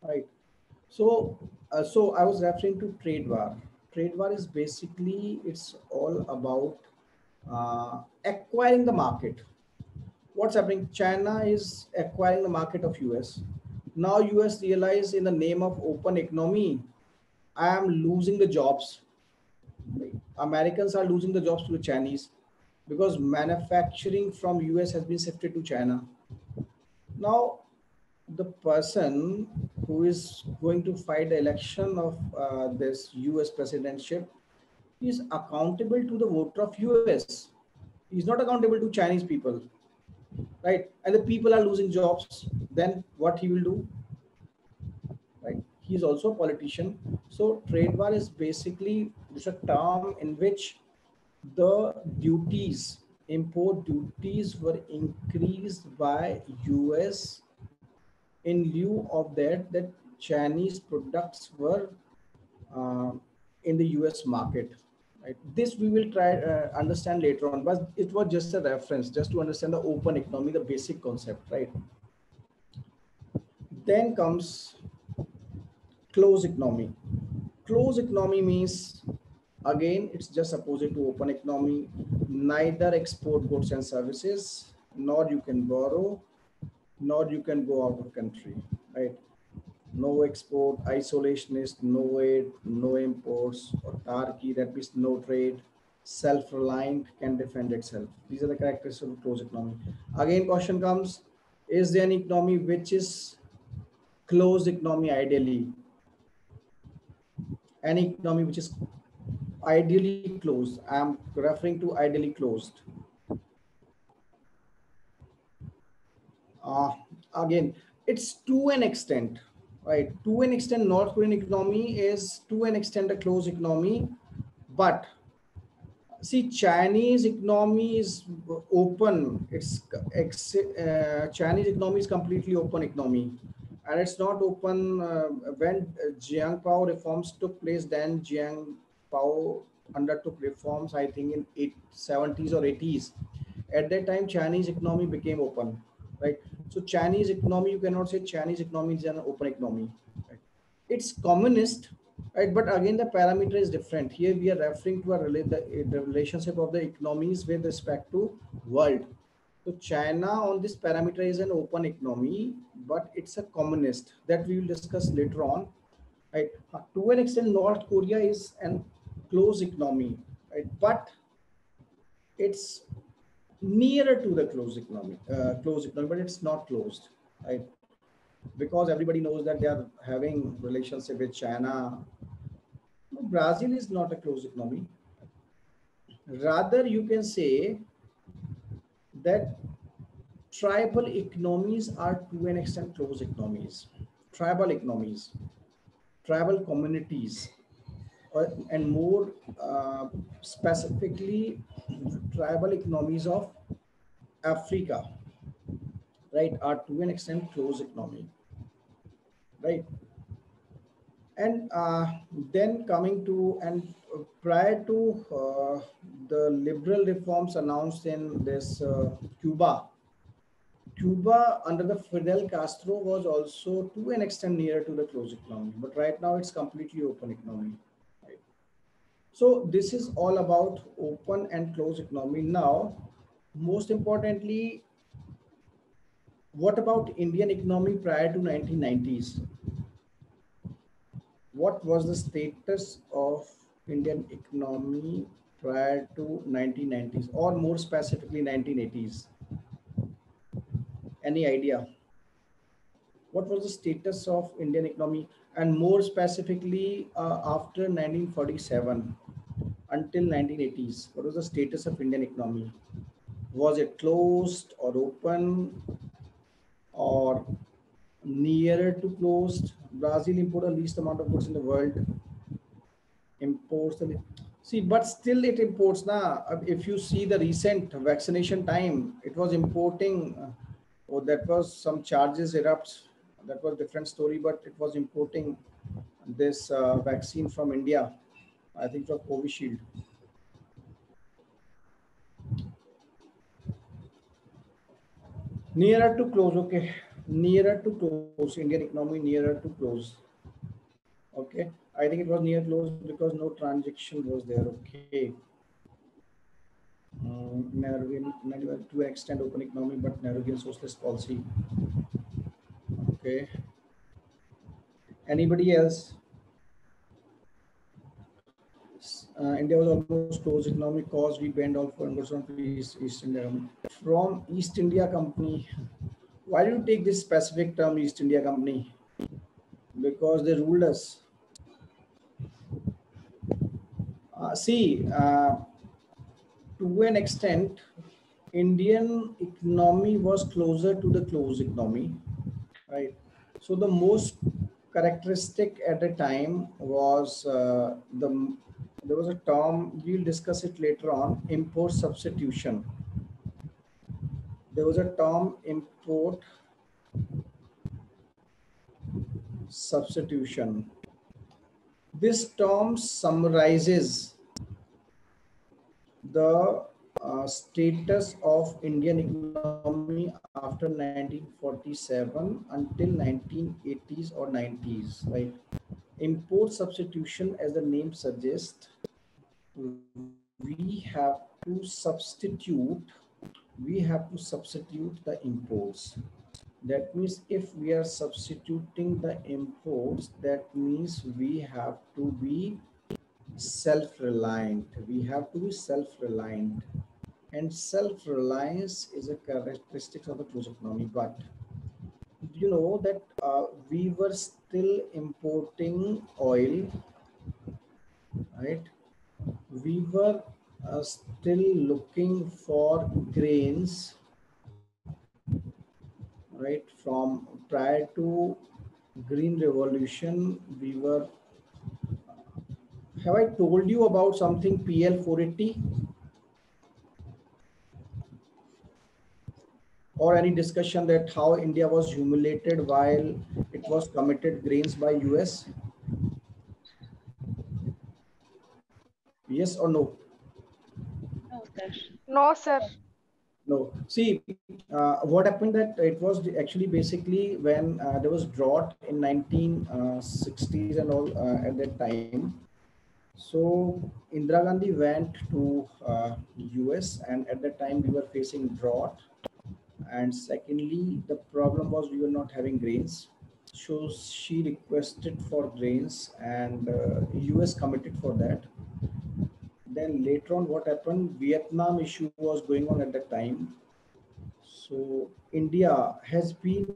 Right. So I was referring to trade war. Trade war is basically it's all about acquiring the market. What's happening? China is acquiring the market of US. Now US realize in the name of open economy, I am losing the jobs. Americans are losing the jobs to the Chinese because manufacturing from US has been shifted to China. Now the person who is going to fight the election of this US presidentship is accountable to the voter of US. He's not accountable to Chinese people, right? And the people are losing jobs. Then what he will do, right? He's also a politician. So trade war is basically it's a term in which the duties import duties were increased by US. In lieu of that, that Chinese products were uh, in the US market. Right? This we will try understand later on, but it was just a reference, just to understand the open economy, the basic concept, right? Then comes closed economy. Closed economy means, again, it's just opposite to open economy. Neither export goods and services, nor you can borrow, nor you can go out of country, right? No export, isolationist, no aid, no imports, autarky, that means no trade, self-reliant, can defend itself. These are the characteristics of closed economy. Again, question comes, is there an economy which is closed economy ideally? Any economy which is ideally closed. I am referring to ideally closed. Uh, Again, it's to an extent, right? To an extent, North Korean economy is to an extent a closed economy, but see, Chinese economy is open. Chinese economy is completely open economy, and it's not open when Jiang Pao reforms took place. Then Jiang Pao undertook reforms, I think, in 70s or 80s. At that time, Chinese economy became open, right? So Chinese economy, you cannot say Chinese economy is an open economy, right? It's communist, right? But again, the parameter is different. Here we are referring to the relationship of the economies with respect to world. So China on this parameter is an open economy, but it's a communist, that we will discuss later on, right? To an extent, North Korea is an closed economy, right? But it's nearer to the closed economy, but it's not closed, right? Because everybody knows that they are having relationship with China. No, Brazil is not a closed economy. Rather, you can say that tribal economies are to an extent closed economies. Tribal economies, tribal communities, and more specifically, tribal economies of Africa, right, are to an extent closed economy, right? And then coming to, and prior to the liberal reforms announced in this Cuba under the Fidel Castro was also to an extent nearer to the closed economy, but right now it's completely open economy. Right? So this is all about open and closed economy. Now, most importantly, what about Indian economy prior to 1990s? What was the status of Indian economy prior to 1990s, or more specifically 1980s? Any idea? What was the status of Indian economy, and more specifically after 1947 until 1980s? What was the status of Indian economy? Was it closed or open or nearer to closed? Brazil imported the least amount of goods in the world. Imports the, see, but still it imports now. If you see the recent vaccination time, it was importing. Oh, that was some charges erupts. That was different story, but it was importing this vaccine from India. I think from Covishield. Nearer to close, okay. Nearer to close. Indian economy nearer to close. Okay, I think it was near close because no transaction was there. Okay. Nehruvian to an extent open economy, but Nehruvian socialist policy. Okay. Anybody else? India was almost closed economic cause we banned all foreign goods from East India Company. From East India Company. Why do you take this specific term East India Company? Because they ruled us. See, to an extent, Indian economy was closer to the closed economy, right? So the most characteristic at the time was there was a term, we'll discuss it later on, import substitution. there was a term import substitution. This term summarizes the status of Indian economy after 1947 until 1980s or 90s, right? Import substitution, as the name suggests, we have to substitute the imports. That means if we are substituting the imports, that means we have to be self-reliant. We have to be self-reliant, and self-reliance is a characteristic of the closed economy. But you know that we were still importing oil, right? We were still looking for grains, right? From prior to green revolution, we were. Have I told you about something PL 480 or any discussion that how India was humiliated while it was committed grains by US? Yes or no? No, sir. No, sir. No. See, what happened that it was actually basically when there was drought in 1960s and all at that time. So Indira Gandhi went to US, and at that time we were facing drought. And secondly, the problem was we were not having grains. So she requested for grains, and US committed for that. Then later on, what happened? Vietnam issue was going on at that time. So India has been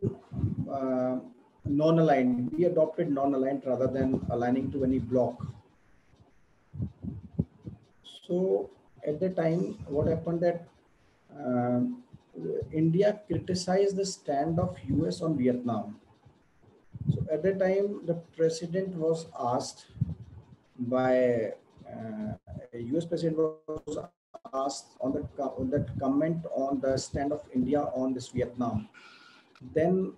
uh, non-aligned. We adopted non-aligned rather than aligning to any bloc. So at the time, what happened that uh, India criticized the stand of US on Vietnam. So at the time, the president was asked by US president was asked on that comment on the stand of India on this Vietnam. Then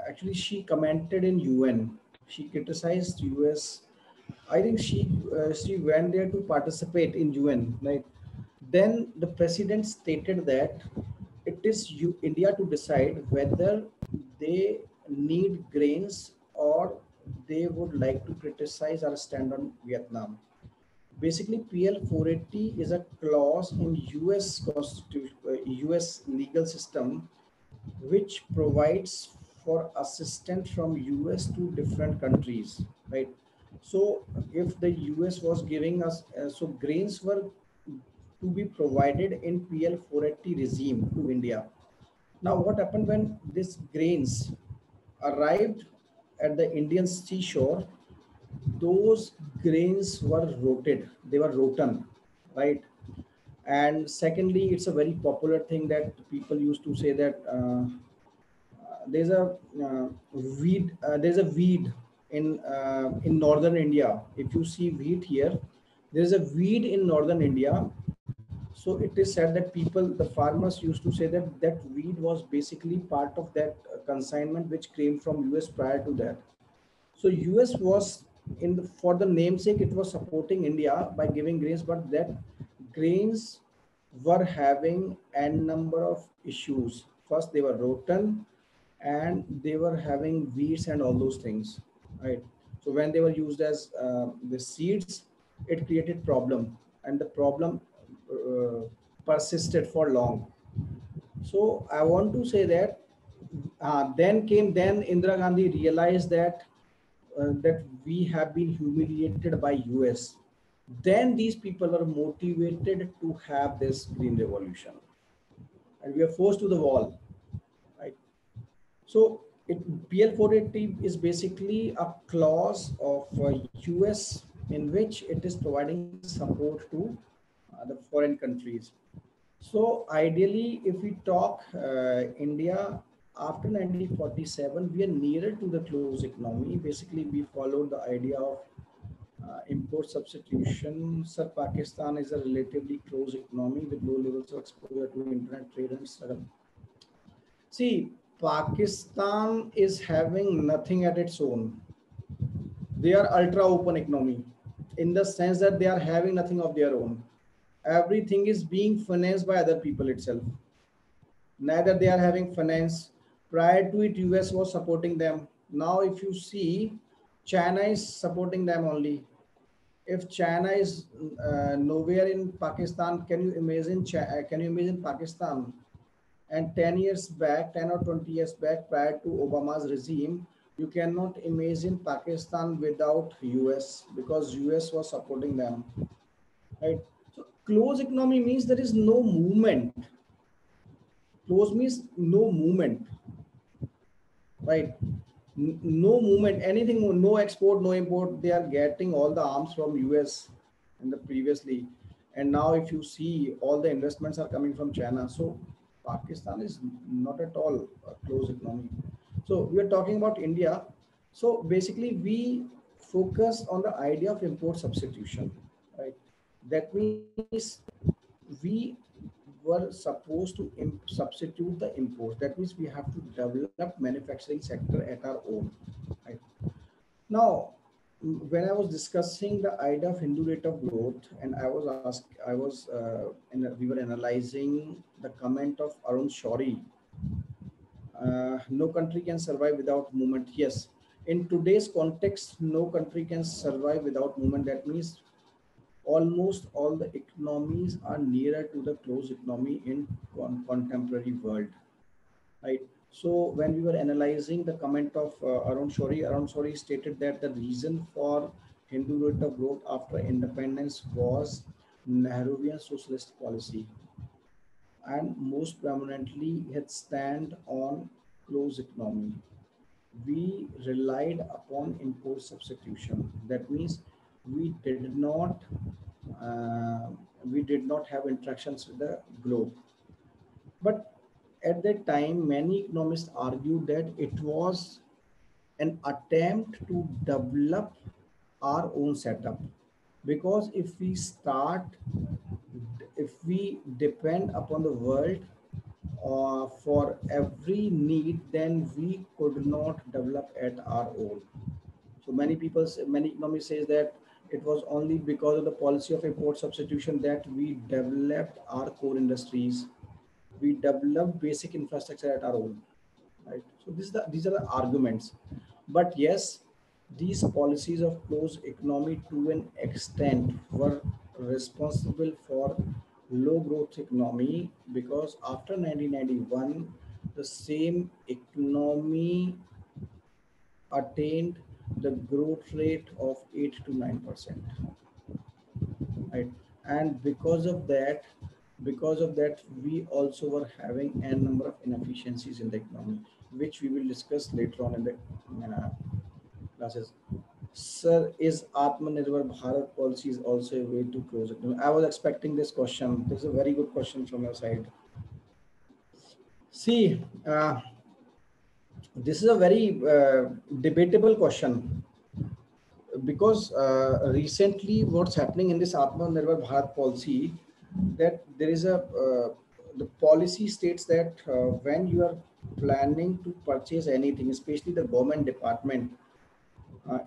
actually she commented in UN. She criticized US. I think she went there to participate in UN, right? Then the president stated that it is India to decide whether they need grains or they would like to criticize our stand on Vietnam. Basically, PL 480 is a clause in US constitution, US legal system, which provides for assistance from US to different countries, right? So if the US was giving us, so grains were to be provided in PL 480 regime to India. Now, what happened when these grains arrived at the Indian seashore? Those grains were rotted, they were rotten, right? And secondly, it's a very popular thing that people used to say that there's a there's a weed in northern India. If you see wheat here, there's a weed in northern India. So it is said that the farmers used to say that that weed was basically part of that consignment which came from US prior to that. So US was for the namesake, it was supporting India by giving grains, but that grains were having n number of issues. First, they were rotten, and they were having weeds and all those things, right? So when they were used as the seeds, it created problem, and the problem uh, persisted for long. So I want to say that then Indira Gandhi realized that that we have been humiliated by US. Then these people are motivated to have this green revolution, and we are forced to the wall, right? So PL 480 is basically a clause of US in which it is providing support to the foreign countries. So ideally, if we talk India after 1947, we are nearer to the closed economy. Basically, we followed the idea of import substitution. Sir, Pakistan is a relatively closed economy with low levels of exposure to internet trade and stuff. See, Pakistan is having nothing at its own. They are ultra open economy in the sense that they are having nothing of their own. Everything is being financed by other people itself. Neither they are having finance. Prior to it, US was supporting them. Now, if you see, China is supporting them only. If China is nowhere in Pakistan, can you imagine? Can you imagine Pakistan? And 10 years back, 10 or 20 years back, prior to Obama's regime, you cannot imagine Pakistan without US because US was supporting them, right? So close economy means there is no movement. Close means no movement, right? No movement, anything, no export, no import. They are getting all the arms from US in the previously, and now if you see, all the investments are coming from China. So Pakistan is not at all a closed economy. So we are talking about India. So basically, we focus on the idea of import substitution, right? That means we were supposed to substitute the imports. That means we have to develop manufacturing sector at our own, right? Now, when I was discussing the idea of Hindu rate of growth, and we were analyzing the comment of Arun Shourie, no country can survive without movement. Yes, in today's context, no country can survive without movement. That means almost all the economies are nearer to the closed economy in contemporary world, right? So when we were analyzing the comment of Arun Shourie stated that the reason for Hindu rate of growth after independence was Nehruvian socialist policy, and most prominently it stand on closed economy. We relied upon import substitution. That means we did not uh, we did not have interactions with the globe. But at that time, many economists argued that it was an attempt to develop our own setup. Because if we depend upon the world for every need, then we could not develop at our own. So many economists says that it was only because of the policy of import substitution that we developed our core industries, we developed basic infrastructure at our own, right? So these are the arguments. But yes, these policies of closed economy to an extent were responsible for low growth economy, because after 1991, the same economy attained the growth rate of 8 to 9%, right? And because of that we also were having a number of inefficiencies in the economy, which we will discuss later on in the uh, classes. Sir, is Atmanirbhar Bharat policy is also a way to close it? I was expecting this question. This is a very good question from your side. See, this is a very debatable question, because recently what's happening in this Atmanirbhar Bharat policy, that there is the policy states that when you are planning to purchase anything, especially the government department,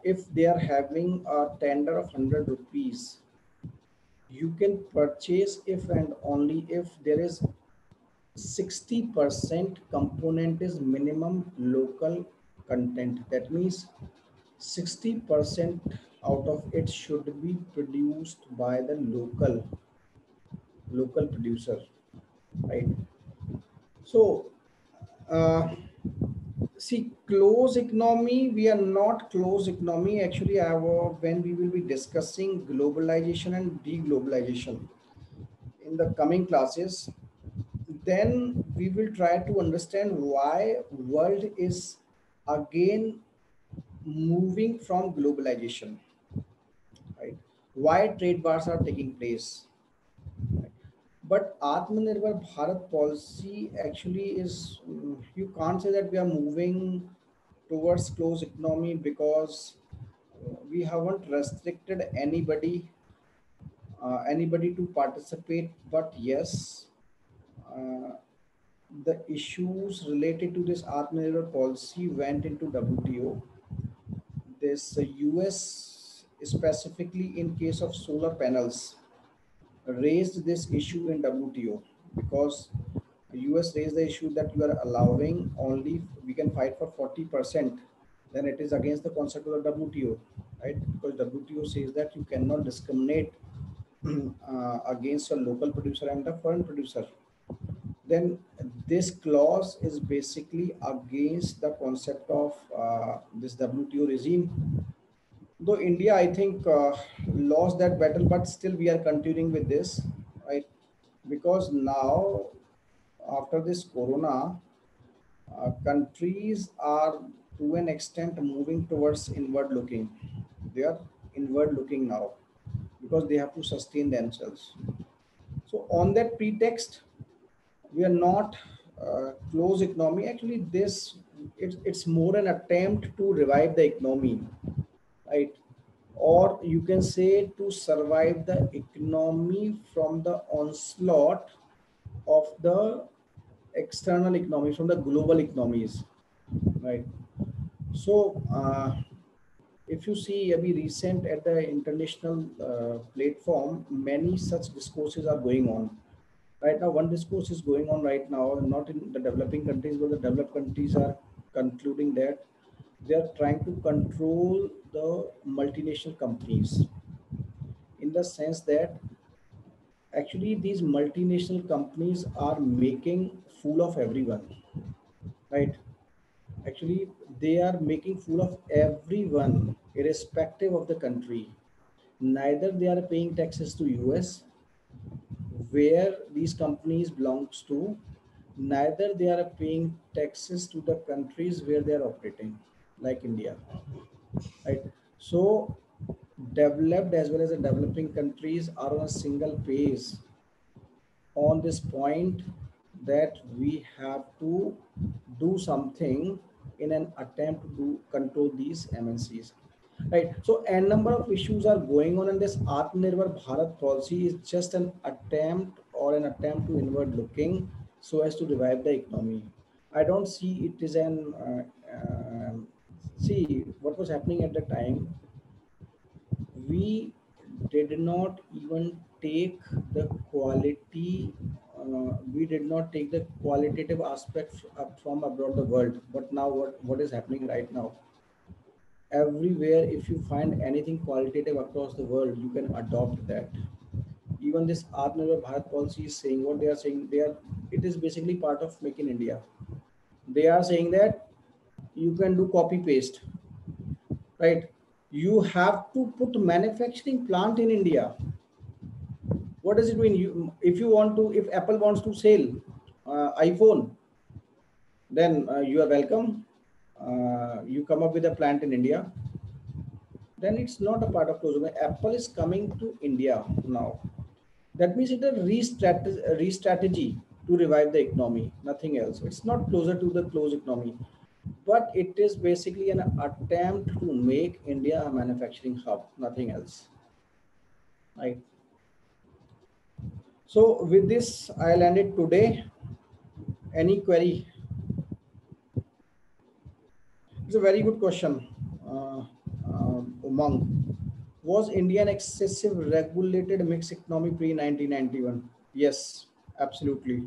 if they are having a tender of 100 rupees, you can purchase if and only if there is 60% component is minimum local content. That means 60% out of it should be produced by the local producer, right? So uh, see, close economy, we are not close economy. Actually, when we will be discussing globalization and deglobalization in the coming classes, then we will try to understand why world is again moving from globalization, right? Why trade wars are taking place, right? But Atmanirbhar Bharat policy actually is, you can't say that we are moving towards closed economy, because we haven't restricted anybody to participate. But yes, uh, the issues related to this Atmanirbhar policy went into WTO. This US, specifically in case of solar panels, raised this issue in WTO because US raised the issue that you are allowing only, we can fight for 40%, then it is against the concept of the WTO, right? Because WTO says that you cannot discriminate against a local producer and a foreign producer. Then this clause is basically against the concept of this WTO regime. Though India, I think, lost that battle, but still we are continuing with this, right? Because now, after this corona, countries are to an extent moving towards inward looking. They are inward looking now because they have to sustain themselves. So on that pretext, we are not close economy. Actually, it's more an attempt to revive the economy, right? Or you can say to survive the economy from the onslaught of the external economies, from the global economies, right? So if you see every recent at the international platform, many such discourses are going on. Right now, one discourse is going on right now, not in the developing countries, but the developed countries are concluding that they are trying to control the multinational companies in the sense that actually these multinational companies are making fool of everyone, right? Actually, they are making fool of everyone, irrespective of the country. Neither they are paying taxes to US, where these companies belongs to, neither they are paying taxes to the countries where they are operating, like India, right? So developed as well as the developing countries are on a single page on this point that we have to do something in an attempt to control these MNCs. Right. So a number of issues are going on, and this Atmanirbhar Bharat policy is just an attempt to inward looking so as to revive the economy. I don't see it is an see what was happening at the time. We did not even take the quality. We did not take the qualitative aspects up from abroad the world. But now what is happening right now? Everywhere, if you find anything qualitative across the world, you can adopt that. Even this Atmanirbhar Bharat policy is saying what they are saying. It is basically part of Make in India. They are saying that you can do copy paste, right? You have to put manufacturing plant in India. What does it mean? If Apple wants to sell iPhone, then you are welcome. You come up with a plant in India, then it's not a part of closure. Apple is coming to India now. That means it's a re-strategy to revive the economy, nothing else. It's not closer to the closed economy, but it is basically an attempt to make India a manufacturing hub, nothing else. Right. So with this, I'll end it today. Any query? It's a very good question, Umang. Was India an excessive regulated mixed economy pre-1991? Yes, absolutely.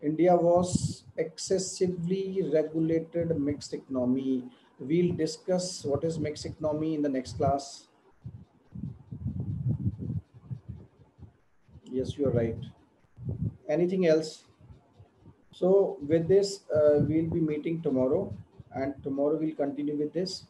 India was excessively regulated mixed economy. We'll discuss what is mixed economy in the next class. Yes, you are right. Anything else? So with this, we'll be meeting tomorrow, and tomorrow we'll continue with this.